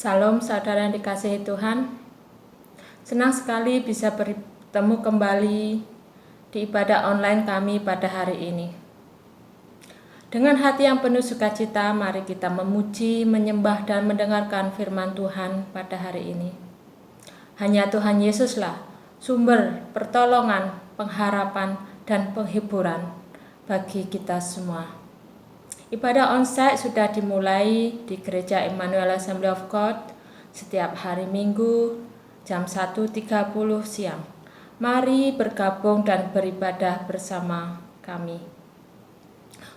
Salam saudara yang dikasihi Tuhan. Senang sekali bisa bertemu kembali di ibadah online kami pada hari ini. Dengan hati yang penuh sukacita, mari kita memuji, menyembah, dan mendengarkan firman Tuhan pada hari ini. Hanya Tuhan Yesuslah sumber pertolongan, pengharapan, dan penghiburan bagi kita semua. Ibadah onsite sudah dimulai di Gereja Emmanuel Assembly of God setiap hari Minggu jam 1.30 siang. Mari bergabung dan beribadah bersama kami.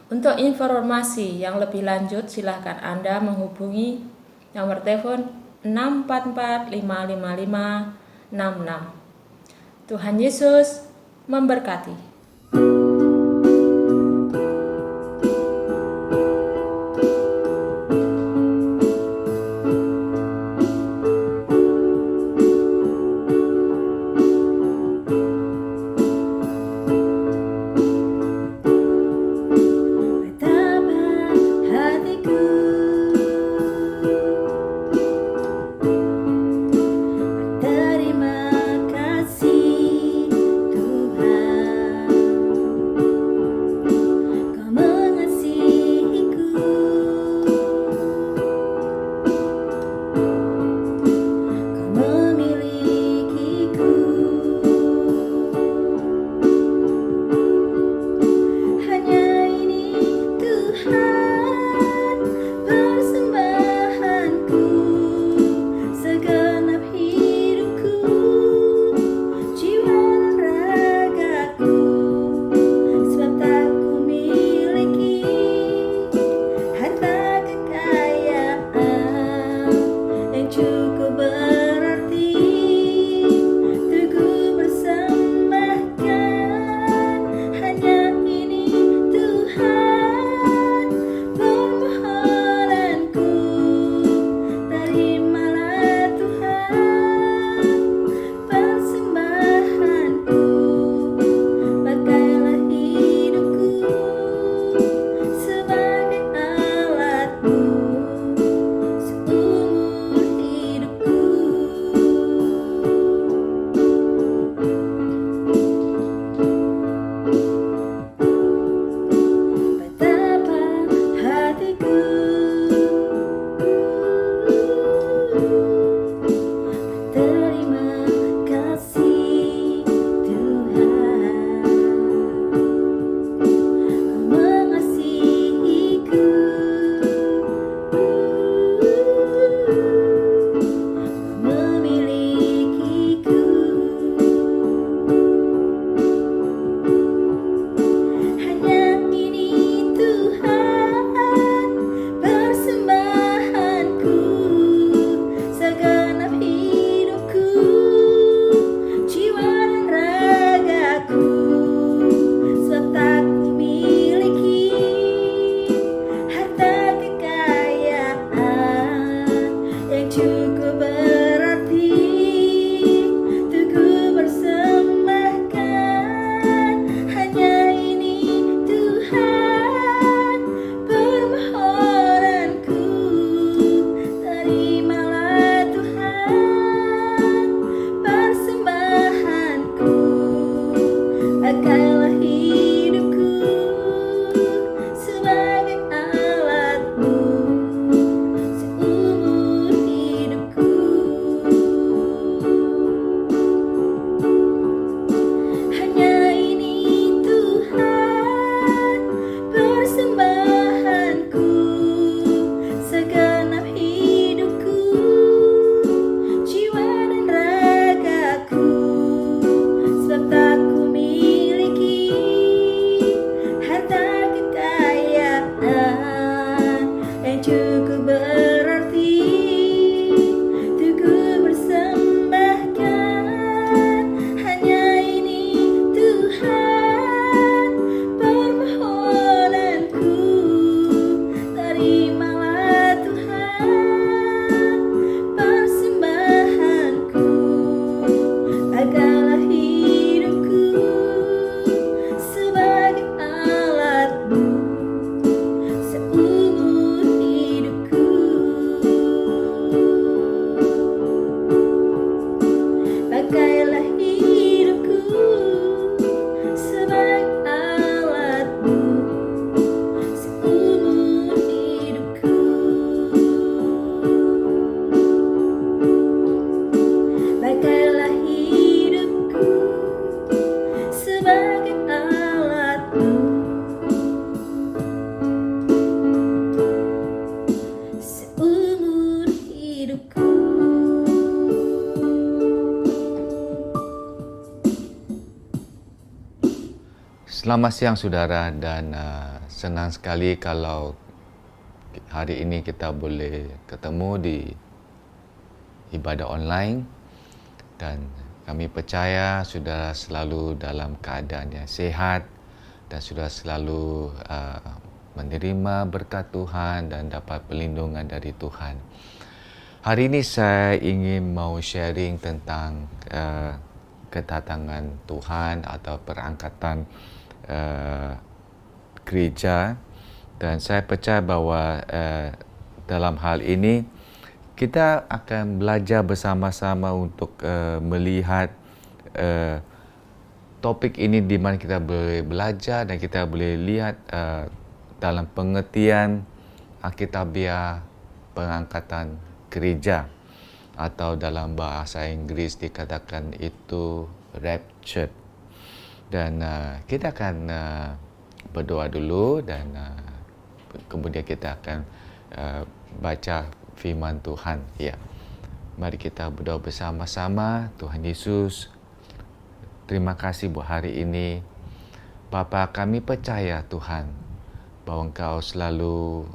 Untuk informasi yang lebih lanjut, silakan Anda menghubungi nomor telepon 644 555 66. Tuhan Yesus memberkati. Terima kasih Tuhan. Selamat siang saudara, dan senang sekali kalau hari ini kita boleh ketemu di ibadah online, dan kami percaya saudara selalu dalam keadaan yang sihat dan saudara selalu menerima berkat Tuhan dan dapat perlindungan dari Tuhan. Hari ini saya ingin mau sharing tentang kedatangan Tuhan atau perangkatan gereja, dan saya percaya bahwa dalam hal ini kita akan belajar bersama-sama untuk melihat topik ini di mana kita boleh belajar dan kita boleh lihat dalam pengertian Alkitabiah pengangkatan gereja, atau dalam bahasa Inggris dikatakan itu rapture. Dan kita akan berdoa dulu, dan kemudian kita akan baca firman Tuhan. Ya, mari kita berdoa bersama-sama. Tuhan Yesus, terima kasih buat hari ini. Bapa, kami percaya Tuhan bahwa Engkau selalu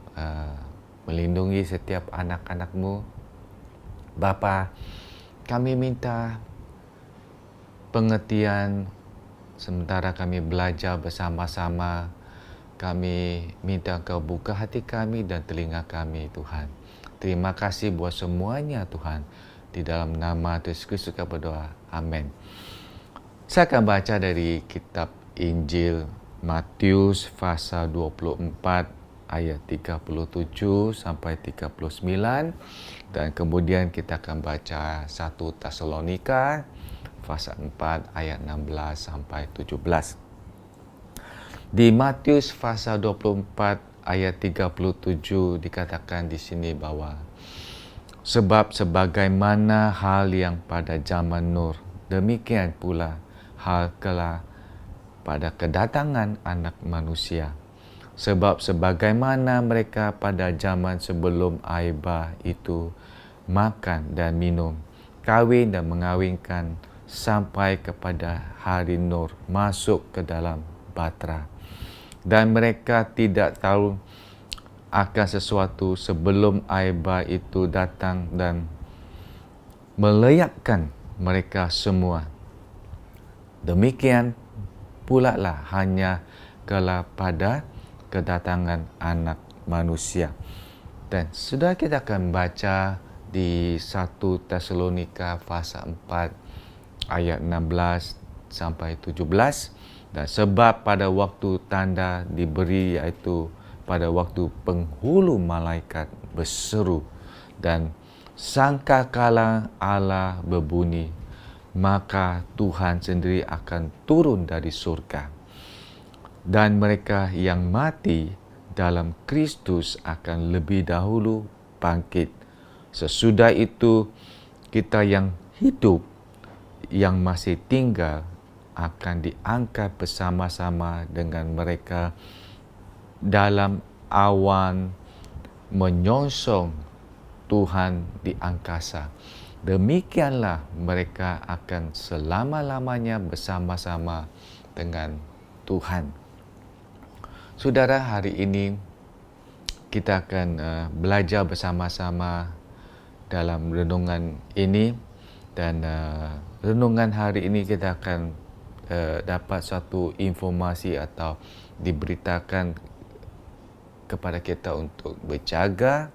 melindungi setiap anak-anak-Mu. Bapa, kami minta pengertian sementara kami belajar bersama-sama. Kami minta Engkau buka hati kami dan telinga kami, Tuhan. Terima kasih buat semuanya, Tuhan. Di dalam nama Yesus Kristus kami berdoa. Amin. Saya akan baca dari kitab Injil Matius pasal 24 ayat 37 sampai 39, dan kemudian kita akan baca 1 Tesalonika pasal 4 ayat 16 sampai 17. Di Matius pasal 24 ayat 37 dikatakan di sini bahwa sebab sebagaimana hal yang pada zaman Nur, demikian pula hal kelak pada kedatangan Anak Manusia. Sebab sebagaimana mereka pada zaman sebelum air bah itu makan dan minum, kawin dan mengawinkan, sampai kepada hari Nur masuk ke dalam batra. Dan mereka tidak tahu akan sesuatu sebelum air bah itu datang dan melayakkan mereka semua. Demikian pula lah hanya kelak pada kedatangan Anak Manusia. Dan sudah kita akan baca di 1 Tesalonika pasal 4 ayat 16 sampai 17. Dan sebab pada waktu tanda diberi, yaitu pada waktu penghulu malaikat berseru dan sangkakala Allah berbunyi, maka Tuhan sendiri akan turun dari surga. Dan mereka yang mati dalam Kristus akan lebih dahulu bangkit. Sesudah itu kita yang hidup, yang masih tinggal, akan diangkat bersama-sama dengan mereka dalam awan menyongsong Tuhan di angkasa. Demikianlah mereka akan selama-lamanya bersama-sama dengan Tuhan. Saudara, hari ini kita akan belajar bersama-sama dalam renungan ini, dan renungan hari ini kita akan dapat satu informasi atau diberitakan kepada kita untuk berjaga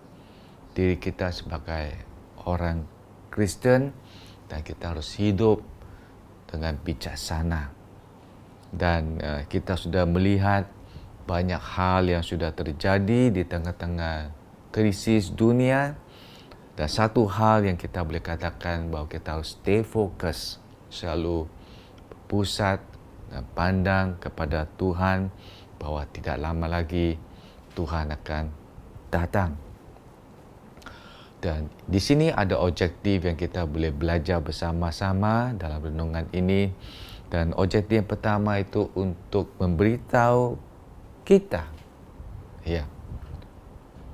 diri kita sebagai orang Kristen, dan kita harus hidup dengan bijaksana. Dan kita sudah melihat banyak hal yang sudah terjadi di tengah-tengah krisis dunia, dan satu hal yang kita boleh katakan bahwa kita harus stay fokus, selalu pusat dan pandang kepada Tuhan, bahwa tidak lama lagi Tuhan akan datang. Dan di sini ada objektif yang kita boleh belajar bersama-sama dalam renungan ini. Dan objektif yang pertama itu untuk memberitahu kita,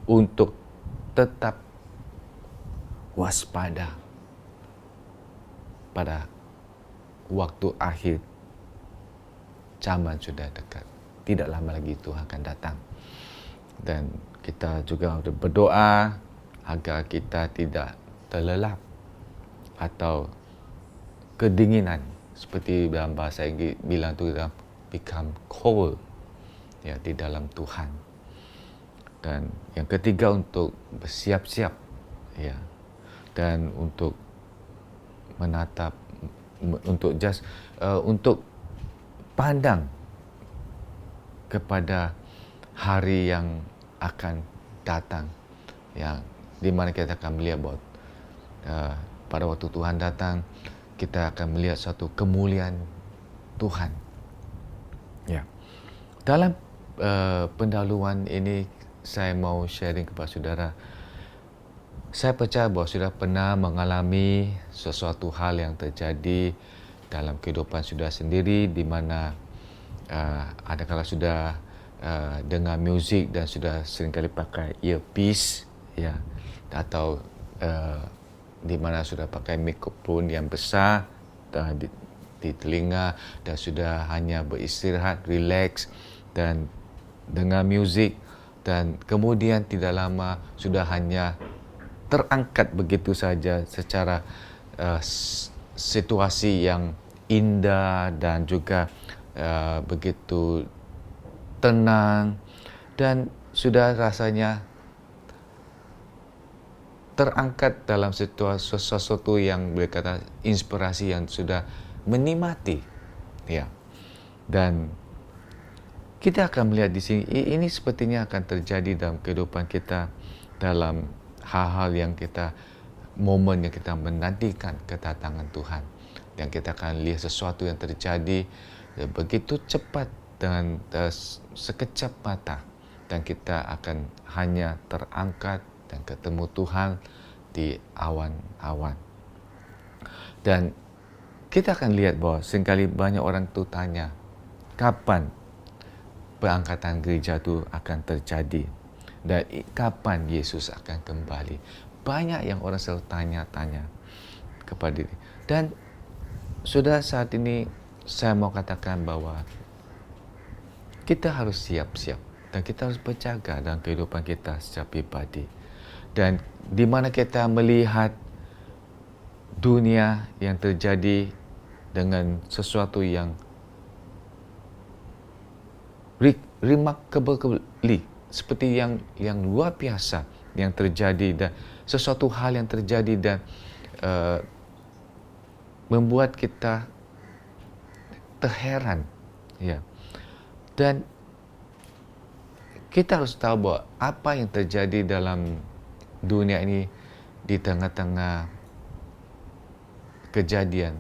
untuk tetap waspada pada waktu akhir zaman sudah dekat. Tidak lama lagi Tuhan akan datang. Dan kita juga berdoa agar kita tidak terlelap atau kedinginan, seperti dalam bahasa Inggeris bilang tu become cold ya di dalam Tuhan. Dan yang ketiga, untuk bersiap-siap ya, dan untuk menatap, untuk pandang kepada hari yang akan datang, yang di mana kita akan melihat bahwa pada waktu Tuhan datang, kita akan melihat suatu kemuliaan Tuhan. Ya. Dalam pendahuluan ini, saya mau sharing kepada saudara. Saya percaya bahawa saudara pernah mengalami sesuatu hal yang terjadi dalam kehidupan saudara sendiri, di mana adakala sudah dengar muzik dan sudah seringkali pakai earpiece ya, atau di mana sudah pakai mikrofon yang besar di telinga dan sudah hanya beristirahat, relax dan dengar muzik, dan kemudian tidak lama sudah hanya terangkat begitu saja secara situasi yang indah dan juga begitu tenang, dan sudah rasanya terangkat dalam sesuatu yang boleh kata inspirasi yang sudah menikmati ya. Dan kita akan melihat di sini, ini sepertinya akan terjadi dalam kehidupan kita, dalam hal-hal yang momen yang kita menantikan kedatangan Tuhan. Dan kita akan lihat sesuatu yang terjadi begitu cepat dengan sekejap mata, dan kita akan hanya terangkat dan ketemu Tuhan di awan-awan. Dan kita akan lihat bahwa seringkali banyak orang tu tanya, kapan perangkatan gereja itu akan terjadi dan kapan Yesus akan kembali. Banyak yang orang selalu tanya-tanya kepada diri. Dan sudah saat ini saya mau katakan bahwa kita harus siap-siap dan kita harus berjaga dalam kehidupan kita secara pribadi. Dan di mana kita melihat dunia yang terjadi dengan sesuatu yang remarkable, seperti yang luar biasa yang terjadi, dan sesuatu hal yang terjadi dan membuat kita terheran ya. Dan kita harus tahu bahwa apa yang terjadi dalam dunia ini di tengah-tengah kejadian,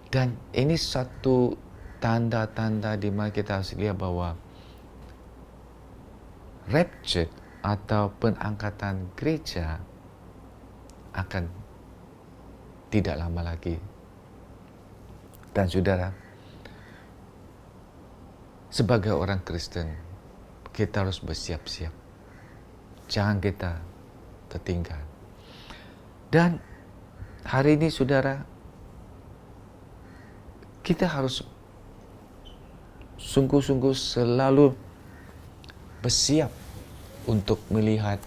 dan ini satu tanda-tanda di mana kita harus lihat bahwa rapture atau pengangkatan gereja akan tidak lama lagi. Dan saudara, sebagai orang Kristen, kita harus bersiap-siap. Jangan kita tertinggal. Dan hari ini saudara, kita harus sungguh-sungguh selalu bersiap untuk melihat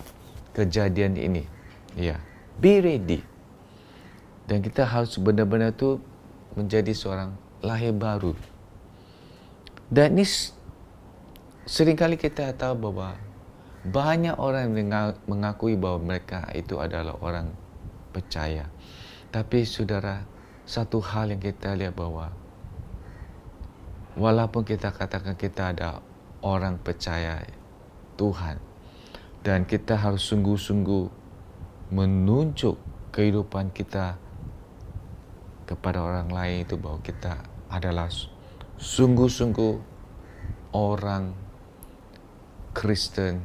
kejadian ini. Ya, be ready. Dan kita harus benar-benar tu menjadi seorang lahir baru. Dan ini seringkali kita tahu bahwa banyak orang yang mengakui bahwa mereka itu adalah orang percaya. Tapi saudara, satu hal yang kita lihat bahwa walaupun kita katakan kita ada orang percaya Tuhan, dan kita harus sungguh-sungguh menunjuk kehidupan kita kepada orang lain itu bahwa kita adalah sungguh-sungguh orang Kristen,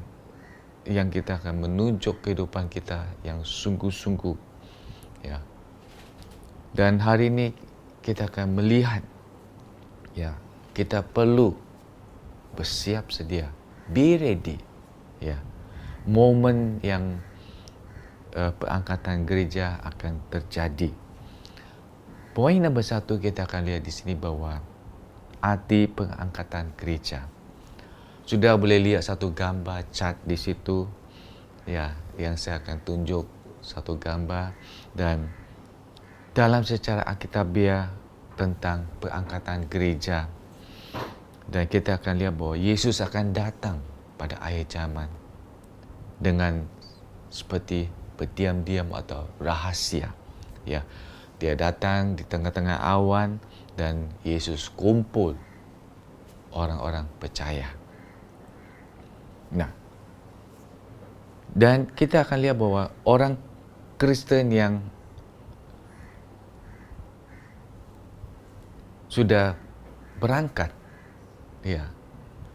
yang kita akan menunjuk kehidupan kita yang sungguh-sungguh ya. Dan hari ini kita akan melihat ya, kita perlu bersiap sedia, be ready ya. Momen yang perangkatan gereja akan terjadi. Poin nombor 1 kita akan lihat di sini bahwa arti pengangkatan gereja. Sudah boleh lihat satu gambar cat di situ, ya, yang saya akan tunjuk satu gambar, dan dalam secara Alkitabiah tentang pengangkatan gereja, dan kita akan lihat bahwa Yesus akan datang pada akhir zaman dengan seperti berdiam-diam atau rahasia, ya. Dia datang di tengah-tengah awan dan Yesus kumpul orang-orang percaya. Nah, dan kita akan lihat bahwa orang Kristen yang sudah berangkat, ya,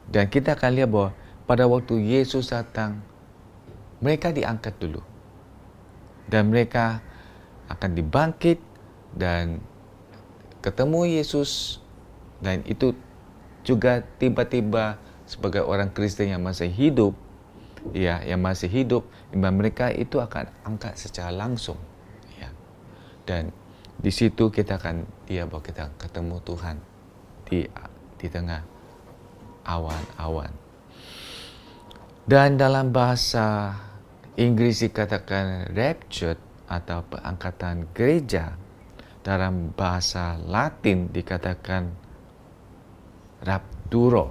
dan kita akan lihat bahwa pada waktu Yesus datang, mereka diangkat dulu, dan mereka akan dibangkit dan ketemu Yesus, dan itu juga tiba-tiba sebagai orang Kristen yang masih hidup, ya, mereka itu akan angkat secara langsung, ya. Dan di situ kita akan bahwa kita ketemu Tuhan di tengah awan-awan. Dan dalam bahasa Inggris dikatakan rapture atau pengangkatan gereja. Dalam bahasa Latin dikatakan rapturor,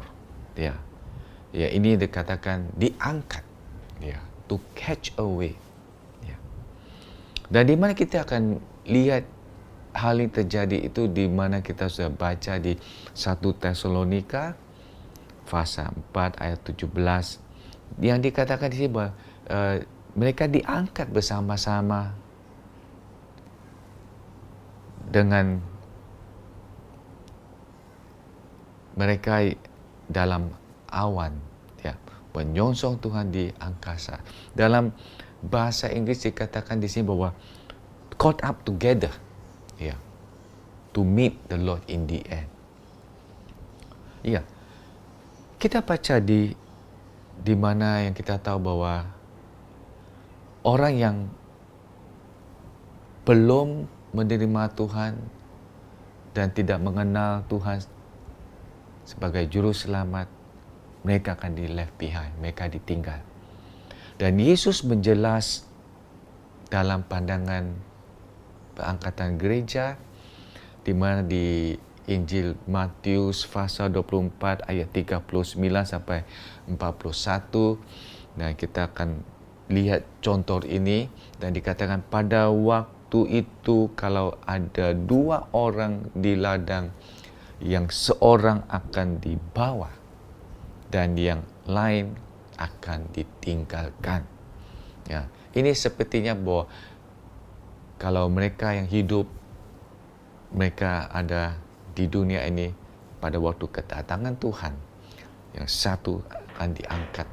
ya. Ya, ini dikatakan diangkat, ya, to catch away, ya. Dan di mana kita akan lihat hal ini terjadi itu di mana kita sudah baca di 1 Tesalonika pasal 4 ayat 17, yang dikatakan di sini bahwa mereka diangkat bersama-sama dengan mereka dalam awan, ya, menyongsong Tuhan di angkasa. Dalam bahasa Inggris dikatakan di sini bahwa caught up together, ya, to meet the Lord in the air. Ya, kita baca di mana yang kita tahu bahwa orang yang belum menerima Tuhan dan tidak mengenal Tuhan sebagai juru selamat, mereka akan di left behind, mereka ditinggal. Dan Yesus menjelas dalam pandangan pengangkatan gereja, di mana di Injil Matius pasal 24 ayat 39 sampai 41. Nah, kita akan lihat contoh ini, dan dikatakan pada waktu itu kalau ada 2 orang di ladang, yang seorang akan dibawa dan yang lain akan ditinggalkan. Ya, ini sepertinya bahwa kalau mereka yang hidup, mereka ada di dunia ini pada waktu kedatangan Tuhan, yang satu akan diangkat,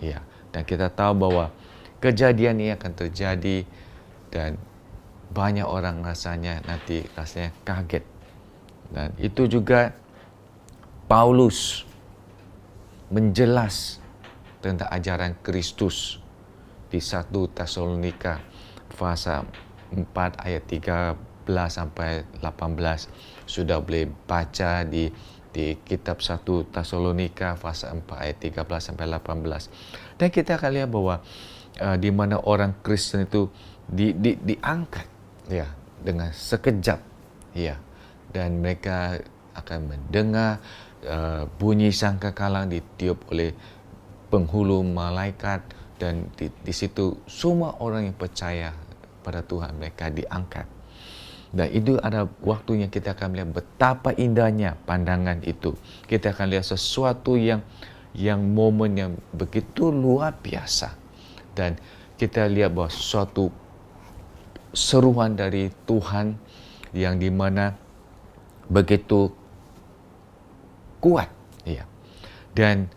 ya. Dan kita tahu bahwa kejadian ini akan terjadi, dan banyak orang rasanya kaget. Dan itu juga Paulus menjelas tentang ajaran Kristus di 1 Tesalonika pasal 4 ayat 13 sampai 18. Sudah boleh baca di kitab 1 Tesalonika pasal 4 ayat 13 sampai 18. Dan kita akan lihat bahwa di mana orang Kristen itu diangkat, ya, dengan sekejap, ya. Dan mereka akan mendengar bunyi sangkakala ditiup oleh penghulu malaikat, dan di situ semua orang yang percaya pada Tuhan mereka diangkat. Dan itu ada waktunya kita akan melihat betapa indahnya pandangan itu. Kita akan lihat sesuatu yang momen yang begitu luar biasa, dan kita lihat bahwa suatu seruan dari Tuhan yang dimana begitu kuat, ya. Dan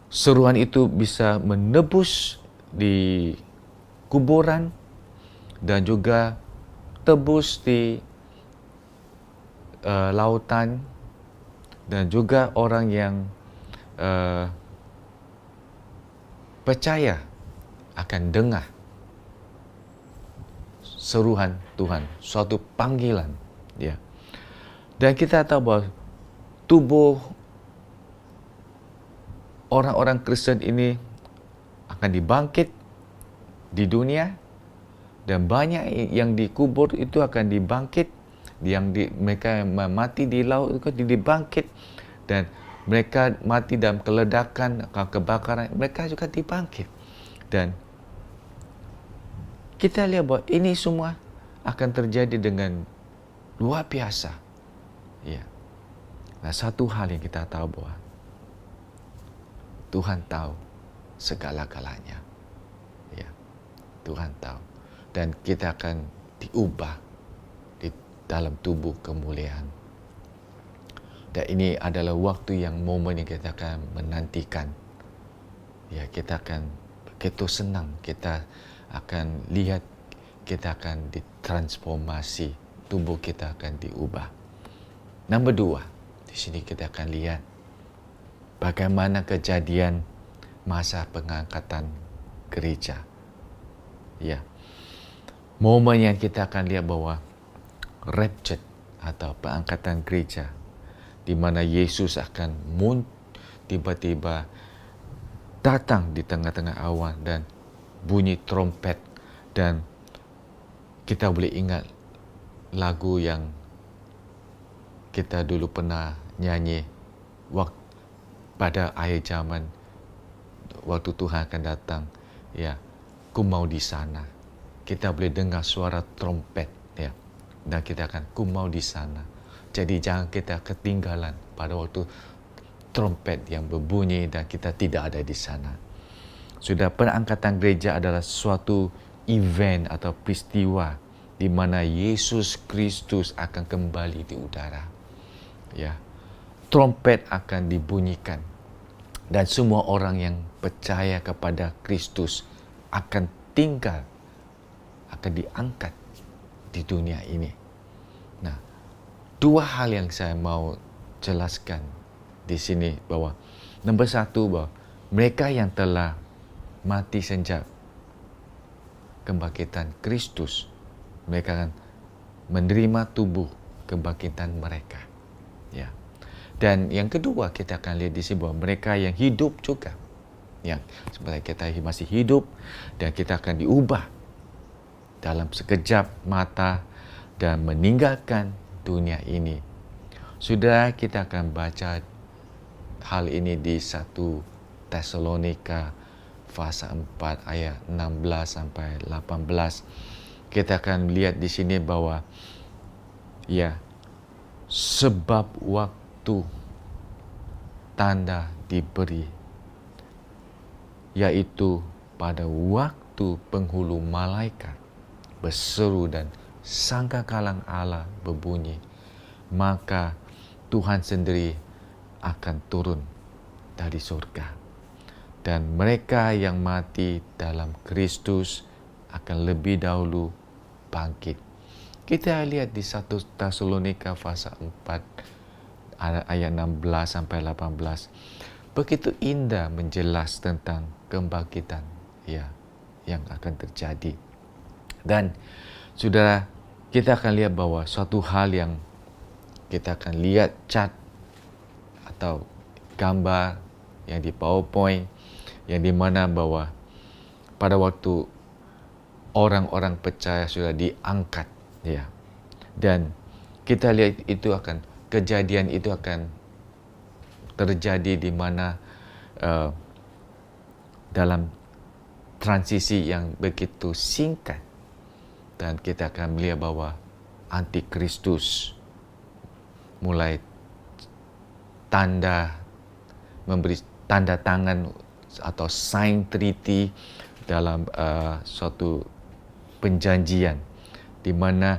seruan itu bisa menebus di kuburan dan juga tebus di lautan, dan juga orang yang percaya akan dengar seruan Tuhan, suatu panggilan, ya. Dan kita tahu bahwa tubuh orang-orang Kristen ini akan dibangkit di dunia, dan banyak yang dikubur itu akan dibangkit, mereka yang mati di laut itu dibangkit, dan mereka mati dalam keledakan, kebakaran, mereka juga dibangkit. Dan kita lihat bahwa ini semua akan terjadi dengan luar biasa. Ya. Nah, satu hal yang kita tahu bahwa Tuhan tahu segala-galanya. Ya. Tuhan tahu. Dan kita akan diubah di dalam tubuh kemuliaan. Dan ini adalah waktu yang momen yang kita akan menantikan. Ya, kita akan begitu senang, kita akan lihat, kita akan ditransformasi, tubuh kita akan diubah. Nombor 2, di sini kita akan lihat bagaimana kejadian masa pengangkatan gereja. Ya. Momen yang kita akan lihat bahwa rapture atau pengangkatan gereja, di mana Yesus akan tiba-tiba datang di tengah-tengah awan dan bunyi trompet, dan kita boleh ingat lagu yang kita dulu pernah nyanyi pada akhir zaman, waktu Tuhan akan datang. Ya, ku mau di sana. Kita boleh dengar suara trompet, ya, dan kita akan ku mau di sana. Jadi jangan kita ketinggalan pada waktu trompet yang berbunyi dan kita tidak ada di sana. Sudah, pengangkatan gereja adalah suatu event atau peristiwa di mana Yesus Kristus akan kembali di udara. Ya, trompet akan dibunyikan dan semua orang yang percaya kepada Kristus akan tinggal, akan diangkat di dunia ini. Nah, 2 hal yang saya mau jelaskan di sini, bahwa nombor 1, bahwa mereka yang telah mati sejak kebangkitan Kristus, mereka akan menerima tubuh kebangkitan mereka. Ya. Dan yang kedua, kita akan lihat di sini bahwa mereka yang hidup juga, yang sebenarnya kita masih hidup, dan kita akan diubah dalam sekejap mata dan meninggalkan dunia ini. Sudah, kita akan baca hal ini di 1 Tesalonika pasal 4 ayat 16 sampai 18. Kita akan lihat di sini bahwa ya, sebab waktu tanda diberi, yaitu pada waktu penghulu malaikat berseru dan sangkakalang Allah berbunyi, maka Tuhan sendiri akan turun dari surga, dan mereka yang mati dalam Kristus akan lebih dahulu bangkit. Kita lihat di 1 Tesalonika pasal 4 ayat 16 sampai 18. Begitu indah menjelas tentang kebangkitan, ya, yang akan terjadi. Dan saudara, kita akan lihat bahwa suatu hal yang kita akan lihat chart atau gambar yang di PowerPoint, yang di mana bahwa pada waktu orang-orang percaya sudah diangkat, ya, dan kita lihat itu akan, kejadian itu akan terjadi di mana dalam transisi yang begitu singkat. Dan kita akan melihat bahwa Antikristus mulai memberi tanda tangan atau sign treaty dalam suatu perjanjian di mana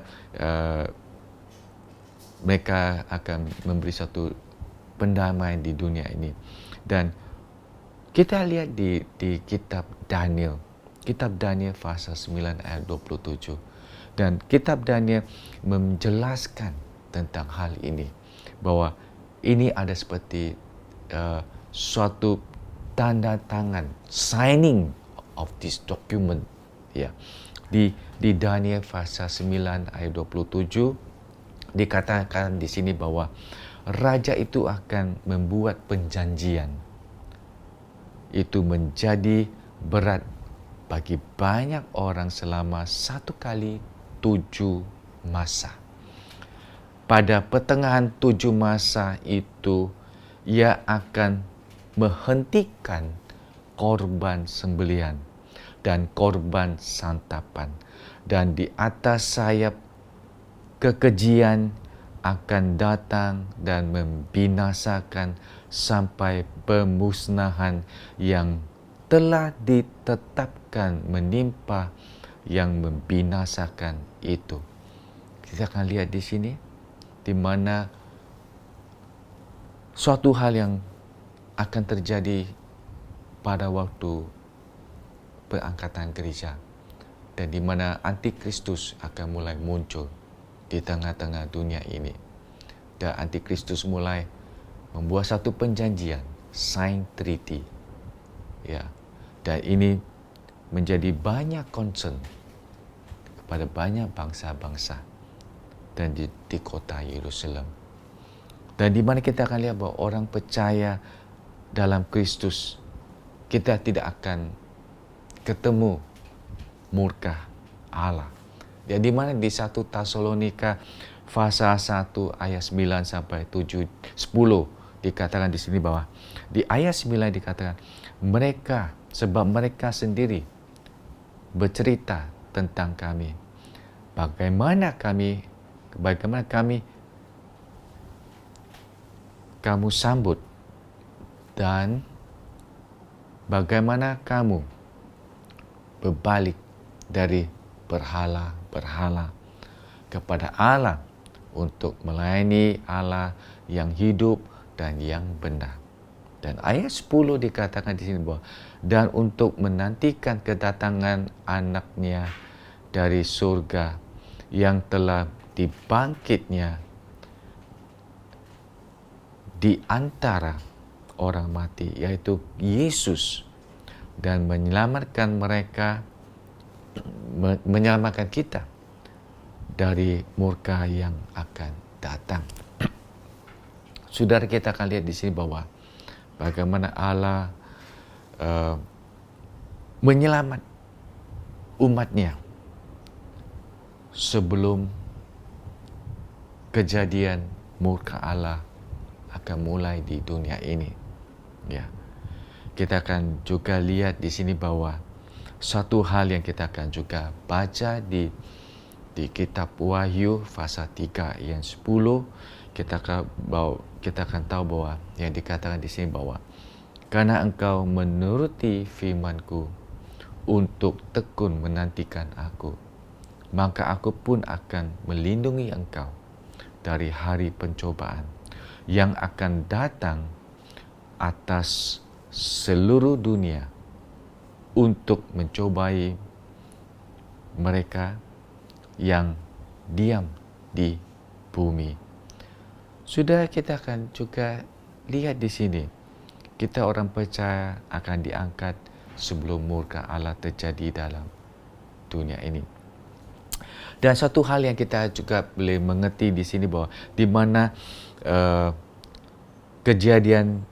mereka akan memberi satu pendamaian di dunia ini. Dan kita lihat di kitab Daniel pasal 9 ayat 27. Dan kitab Daniel menjelaskan tentang hal ini, bahwa ini ada seperti suatu tanda tangan, signing of this document, ya. Di Daniel pasal 9 ayat 27 dikatakan di sini bahwa raja itu akan membuat perjanjian. Itu menjadi berat bagi banyak orang selama 1 kali 7 masa. Pada pertengahan 7 masa itu, ia akan menghentikan korban sembelihan dan korban santapan. Dan di atas sayap kekejian akan datang dan membinasakan sampai pemusnahan yang telah ditetapkan menimpa yang membinasakan itu. Kita akan lihat di sini, di mana suatu hal yang akan terjadi pada waktu pengangkatan gereja, dan di mana Antikristus akan mulai muncul di tengah-tengah dunia ini. Dan Antikristus mulai membuat satu perjanjian, sign treaty. Ya. Dan ini menjadi banyak concern kepada banyak bangsa-bangsa dan di kota Yerusalem. Dan di mana kita akan lihat bahawa orang percaya dalam Kristus, kita tidak akan ketemu murka Allah. Ya, di mana di 1 Tesalonika pasal 1 ayat 9 sampai 7 10 dikatakan di sini bahwa di ayat 9 dikatakan mereka, sebab mereka sendiri bercerita tentang kami, bagaimana kami kamu sambut dan bagaimana kamu berbalik dari berhala-berhala kepada Allah untuk melayani Allah yang hidup dan yang benar. Dan ayat 10 dikatakan di sini bahwa dan untuk menantikan kedatangan anaknya dari surga yang telah dibangkitnya di antara orang mati, yaitu Yesus, dan menyelamatkan kita dari murka yang akan datang. Saudara, kita akan lihat di sini bahwa bagaimana Allah menyelamat umatnya sebelum kejadian murka Allah akan mulai di dunia ini. Ya. Kita akan juga lihat di sini bahwa satu hal yang kita akan juga baca di kitab Wahyu pasal 3 ayat 10, kita akan tahu bahwa yang dikatakan di sini bahwa karena engkau menuruti firman-Ku untuk tekun menantikan Aku, maka Aku pun akan melindungi engkau dari hari pencobaan yang akan datang atas seluruh dunia untuk mencobai mereka yang diam di bumi. Sudah, kita akan juga lihat di sini, kita orang percaya akan diangkat sebelum murka Allah terjadi dalam dunia ini. Dan satu hal yang kita juga boleh mengerti di sini bahwa di mana kejadian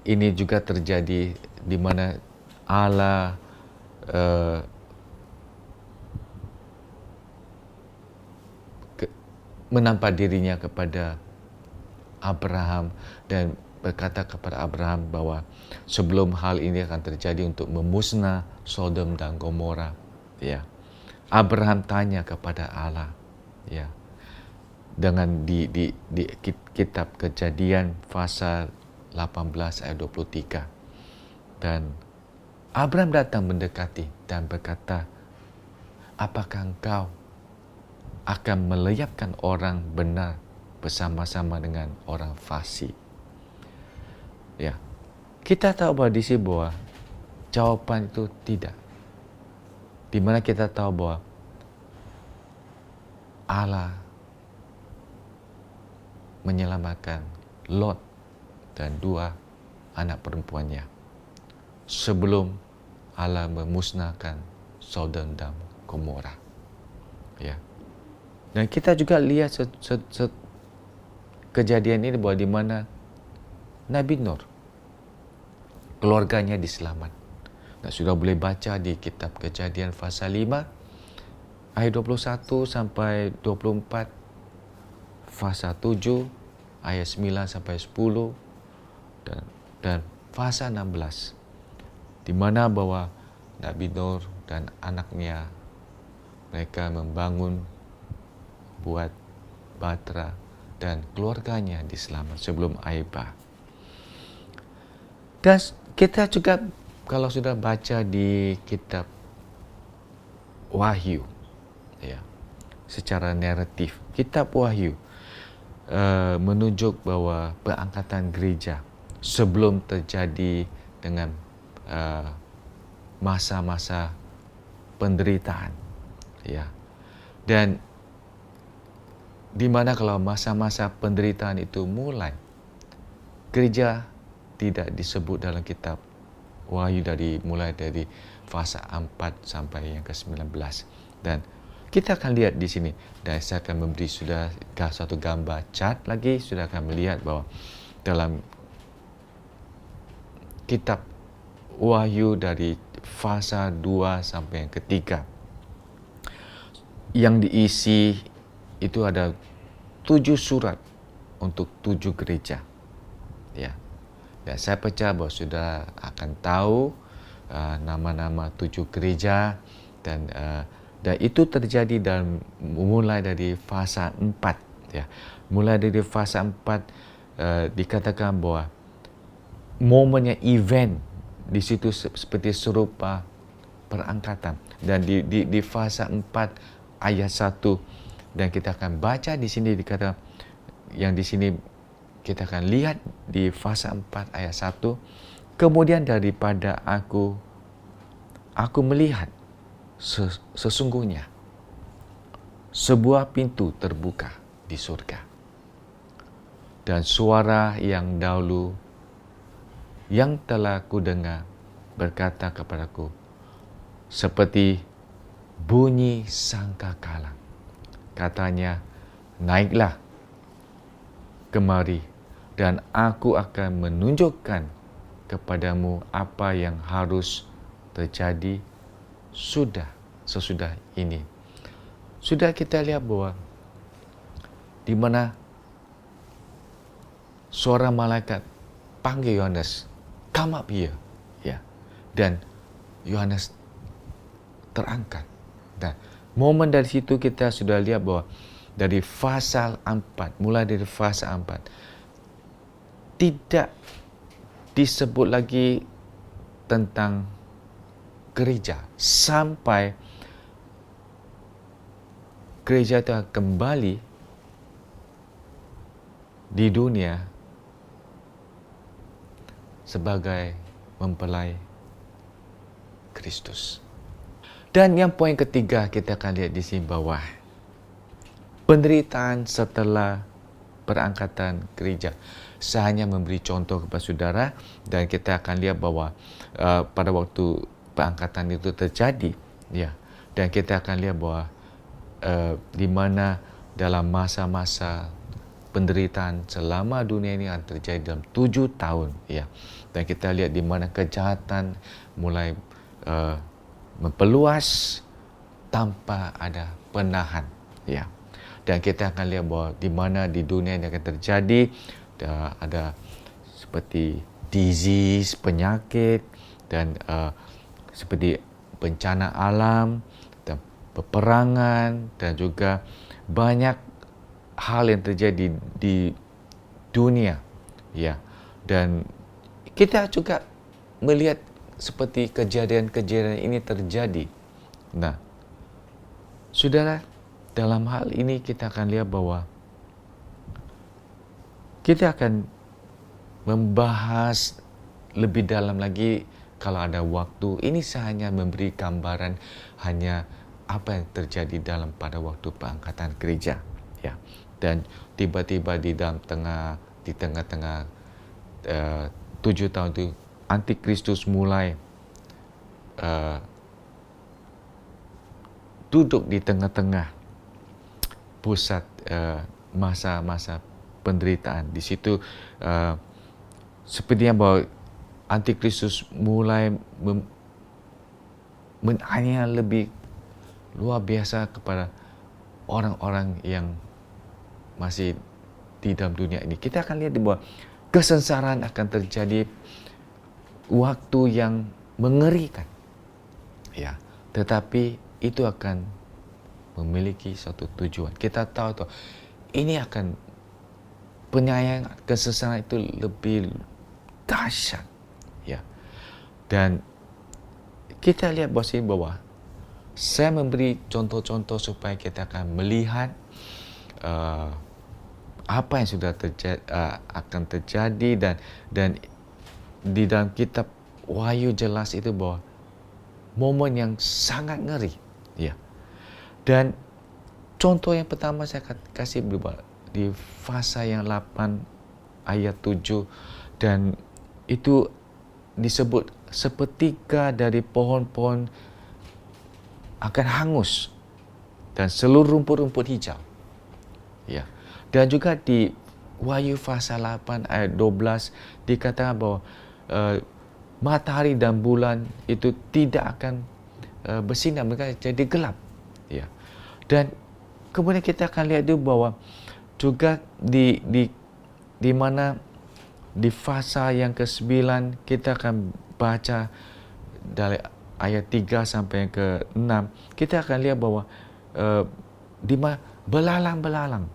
ini juga terjadi, di mana Allah menampak dirinya kepada Abraham dan berkata kepada Abraham bahwa sebelum hal ini akan terjadi untuk memusnah Sodom dan Gomora, ya, Abraham tanya kepada Allah, ya, dengan di kitab Kejadian pasal 18 ayat 23, dan Abraham datang mendekati dan berkata, apakah engkau akan melayapkan orang benar bersama-sama dengan orang fasik? Ya, kita tahu bahwa di sini bahwa jawapan itu tidak. Di mana kita tahu bahwa Allah menyelamatkan Lot dan 2 anak perempuannya sebelum Allah memusnahkan Sodom dan Gomora. Ya. Dan kita juga lihat kejadian ini bahwa di mana Nabi Nur, keluarganya diselamat. Dan sudah boleh baca di kitab Kejadian pasal 5 ayat 21 sampai 24, pasal 7 ayat 9 sampai 10 dan pasal 16 di mana bahwa Nabi Nur dan anaknya mereka membangun buat Batra dan keluarganya diselamat sebelum air bah. Dan kita juga kalau sudah baca di kitab Wahyu, ya, secara naratif, kitab Wahyu menunjuk bahwa pengangkatan gereja sebelum terjadi dengan masa-masa penderitaan, ya. Dan di mana kalau masa-masa penderitaan itu mulai, gereja tidak disebut dalam kitab Wahyu mulai dari fasa 4 sampai yang ke-19. Dan kita akan lihat di sini, dan saya akan memberi sudah satu gambar chart lagi, sudah akan melihat bahwa dalam kitab Wahyu dari fasa 2 sampai yang ketiga, yang diisi itu ada 7 surat untuk 7 gereja, ya. Dan saya percaya bahwa sudah akan tahu nama-nama 7 gereja, dan itu terjadi mulai dari fasa 4, ya. Mulai dari fasa 4 dikatakan bahwa momennya event di situ seperti serupa perangkatan, dan di fasa 4 ayat 1, dan kita akan baca di sini dikatakan, yang di sini kita akan lihat di fasa 4 ayat 1, kemudian daripada aku melihat sesungguhnya sebuah pintu terbuka di surga, dan suara yang dahulu yang telah kudengar berkata kepadaku seperti bunyi sangkakala. Katanya, naiklah kemari, dan aku akan menunjukkan kepadamu apa yang harus terjadi sesudah ini. Sudah kita lihat bahwa di mana suara malaikat panggil Yohanes, come up here, ya. Dan Yohanes terangkat. Dan momen dari situ kita sudah lihat bahwa dari fasa 4, mulai dari fasa 4, tidak disebut lagi tentang gereja sampai gereja itu kembali di dunia sebagai mempelai Kristus. Dan yang poin ketiga kita akan lihat di sini bawah, penderitaan setelah perangkatan gereja. Saya hanya memberi contoh kepada saudara, dan kita akan lihat bahwa pada waktu perangkatan itu terjadi, ya, dan kita akan lihat bahwa di mana dalam masa-masa penderitaan selama dunia ini akan terjadi dalam 7 tahun, ya. Dan kita lihat di mana kejahatan mulai memperluas tanpa ada penahan, ya. Dan kita akan lihat bahwa di mana di dunia ini akan terjadi ada seperti disease, penyakit, dan seperti bencana alam dan peperangan, dan juga banyak hal yang terjadi di dunia, ya. Dan kita juga melihat seperti kejadian-kejadian ini terjadi. Nah, saudara, dalam hal ini kita akan lihat bahwa kita akan membahas lebih dalam lagi kalau ada waktu. Ini saya hanya memberi gambaran hanya apa yang terjadi pada waktu perangkatan gereja, ya. Dan tiba-tiba di tengah-tengah 7 tahun itu Antikristus mulai duduk di tengah-tengah pusat masa-masa penderitaan. Di situ sepertinya bahwa Antikristus mulai menganiaya lebih luar biasa kepada orang-orang yang masih di dalam dunia ini. Kita akan lihat bahwa kesengsaraan akan terjadi waktu yang mengerikan. Ya, tetapi itu akan memiliki suatu tujuan. Kita tahu ini akan penyayangan kesengsaraan itu lebih dahsyat. Ya. Dan kita lihat bahwa saya memberi contoh-contoh supaya kita akan melihat apa yang sudah akan terjadi dan di dalam kitab Wahyu jelas itu bahwa momen yang sangat ngeri, ya. Dan contoh yang pertama saya kasih di fasa yang 8 ayat 7, dan itu disebut sepertiga dari pohon-pohon akan hangus dan seluruh rumput-rumput hijau. Ya. Dan juga di Wahyu fasa 8 ayat 12 dikatakan bahwa matahari dan bulan itu tidak akan bersinar, mereka jadi gelap. Ya. Dan kemudian kita akan lihat dulu bahwa juga di mana di fasa yang ke-9 kita akan baca dari ayat 3 sampai yang ke-6, kita akan lihat bahwa di mana belalang-belalang,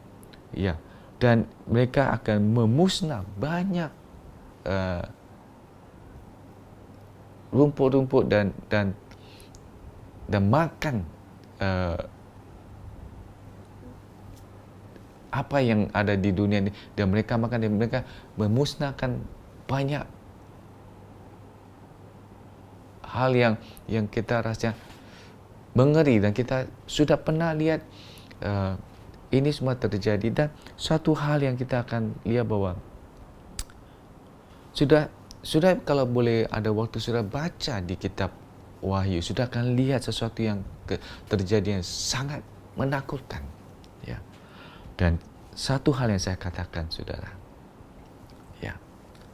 ya, dan mereka akan memusnah banyak rumput-rumput dan makan apa yang ada di dunia ini, dan mereka makan dan mereka memusnahkan banyak hal yang kita rasa mengeri, dan kita sudah pernah lihat ini semua terjadi. Dan suatu hal yang kita akan lihat bahwa sudah kalau boleh ada waktu sudah baca di kitab Wahyu, sudah akan lihat sesuatu yang terjadi yang sangat menakutkan, ya. Dan satu hal yang saya katakan, saudara, ya,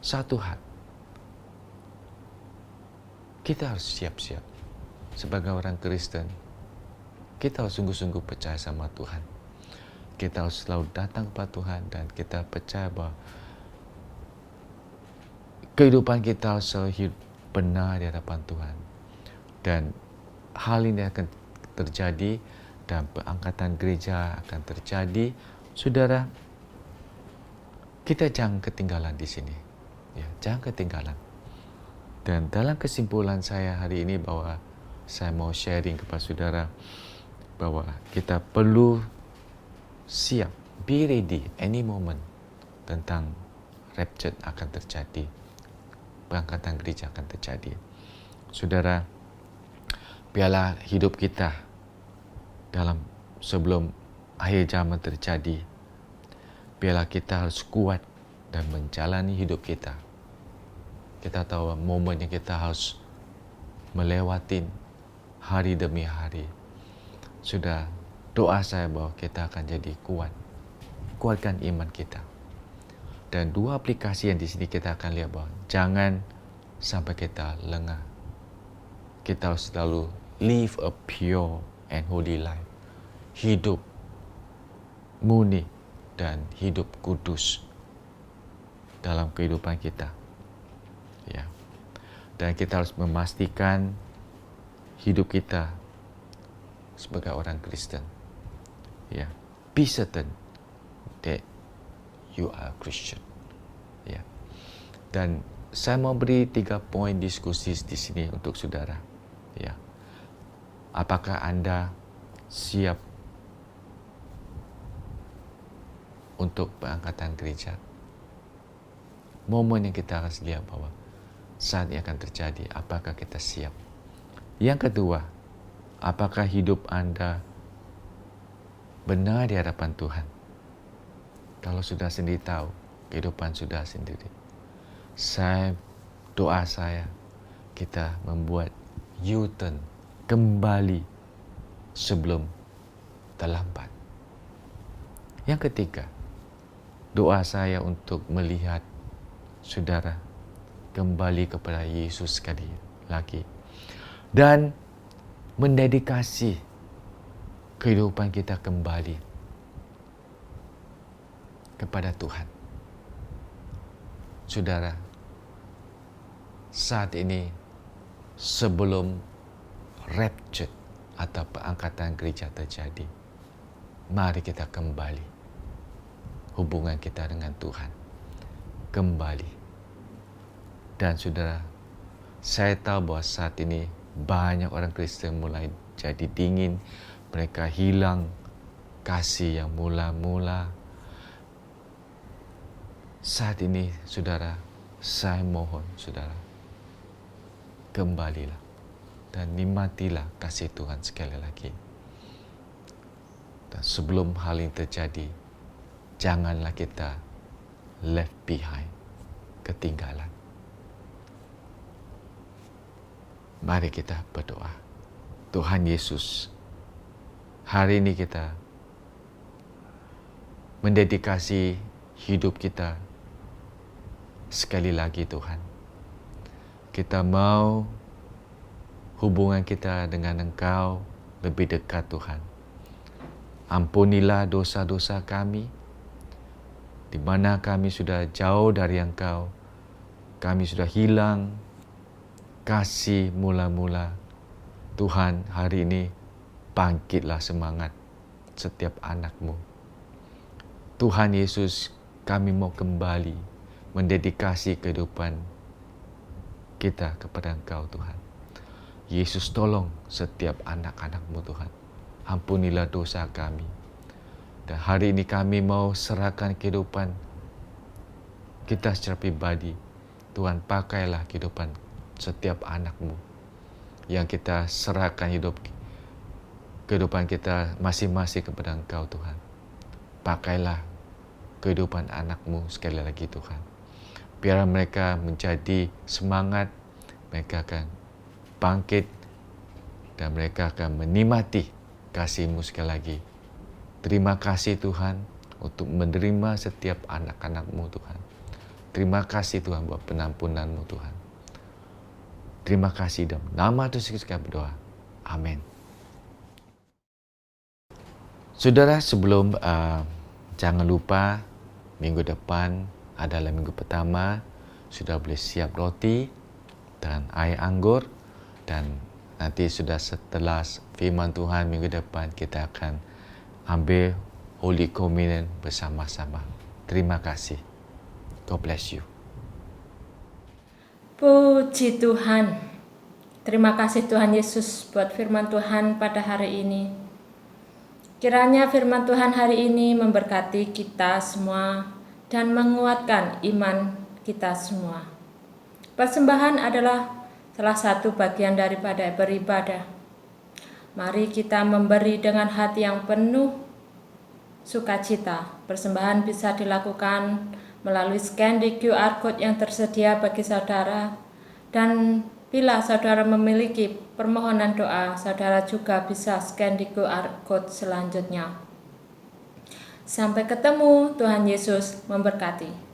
satu hal, kita harus siap-siap sebagai orang Kristen. Kita harus sungguh-sungguh percaya sama Tuhan. Kita harus selalu datang kepada Tuhan, dan kita percaya bahwa kehidupan kita harus selalu hidup benar di hadapan Tuhan. Dan hal ini akan terjadi, dan pengangkatan gereja akan terjadi. Saudara, kita jangan ketinggalan di sini. Ya, jangan ketinggalan. Dan dalam kesimpulan saya hari ini bahwa saya mau sharing kepada saudara bahwa kita perlu siap, be ready any moment tentang rapture akan terjadi. Pengangkatan gereja akan terjadi. Saudara, biarlah hidup kita sebelum akhir zaman terjadi, biarlah kita harus kuat dan menjalani hidup kita. Kita tahu momen yang kita harus melewati hari demi hari. Sudah, doa saya bahwa kita akan jadi kuat. Kuatkan iman kita. Dan dua aplikasi yang di sini kita akan lihat bahwa jangan sampai kita lengah. Kita harus selalu live a pure and holy life. Hidup murni dan hidup kudus dalam kehidupan kita. Ya. Dan kita harus memastikan hidup kita sebagai orang Kristen. Ya. Be certain that you are a Christian. Ya. Dan saya mau beri 3 poin diskusi di sini untuk saudara. Ya. Apakah Anda siap untuk pengangkatan gereja? Momen yang kita harus lihat bahwa saat ini akan terjadi, apakah kita siap? Yang kedua, apakah hidup Anda benar di hadapan Tuhan? Kalau sudah sendiri tahu, kehidupan sudah sendiri. Doa saya, kita membuat U-turn, kembali sebelum terlambat. Yang ketiga, Doa saya untuk melihat saudara kembali kepada Yesus sekali lagi. Dan mendedikasi kehidupan kita kembali kepada Tuhan. Saudara, saat ini sebelum rapture atau pengangkatan gereja terjadi, mari kita kembali hubungan kita dengan Tuhan. Kembali. Dan saudara, saya tahu bahwa saat ini banyak orang Kristen mulai jadi dingin. Mereka hilang kasih yang mula-mula. Saat ini, saudara, saya mohon, saudara, kembalilah dan nikmatilah kasih Tuhan sekali lagi. Dan sebelum hal ini terjadi, janganlah kita left behind, ketinggalan. Mari kita berdoa. Tuhan Yesus, hari ini kita mendedikasi hidup kita sekali lagi Tuhan. Kita mau hubungan kita dengan Engkau lebih dekat Tuhan. Ampunilah dosa-dosa kami, di mana kami sudah jauh dari Engkau. Kami sudah hilang kasih mula-mula. Tuhan, hari ini bangkitlah semangat setiap anak-Mu. Tuhan Yesus, kami mau kembali mendedikasi kehidupan kita kepada Engkau Tuhan. Yesus, tolong setiap anak-anak-Mu Tuhan. Ampunilah dosa kami. Dan hari ini kami mau serahkan kehidupan kita secara pribadi. Tuhan, pakailah kehidupan setiap anak-Mu yang kita serahkan kehidupan kita masing-masing kepada Engkau Tuhan. Pakailah kehidupan anak-Mu sekali lagi Tuhan. Biar mereka menjadi semangat, mereka akan bangkit dan mereka akan menikmati kasih-Mu sekali lagi. Terima kasih Tuhan untuk menerima setiap anak-anak-Mu Tuhan. Terima kasih Tuhan buat penampunan-Mu Tuhan. Terima kasih dalam nama Tuhan Yesus kami berdoa. Amin. Saudara, sebelum jangan lupa minggu depan adalah minggu pertama. Sudah boleh siap roti dan air anggur. Dan nanti sudah setelah firman Tuhan minggu depan kita akan ambil Holy Communion bersama-sama. Terima kasih. God bless you. Puji Tuhan. Terima kasih Tuhan Yesus buat firman Tuhan pada hari ini. Kiranya firman Tuhan hari ini memberkati kita semua dan menguatkan iman kita semua. Persembahan adalah salah satu bagian daripada beribadah. Mari kita memberi dengan hati yang penuh sukacita. Persembahan bisa dilakukan melalui scan di QR Code yang tersedia bagi saudara. Dan bila saudara memiliki permohonan doa, saudara juga bisa scan di QR Code selanjutnya. Sampai ketemu, Tuhan Yesus memberkati.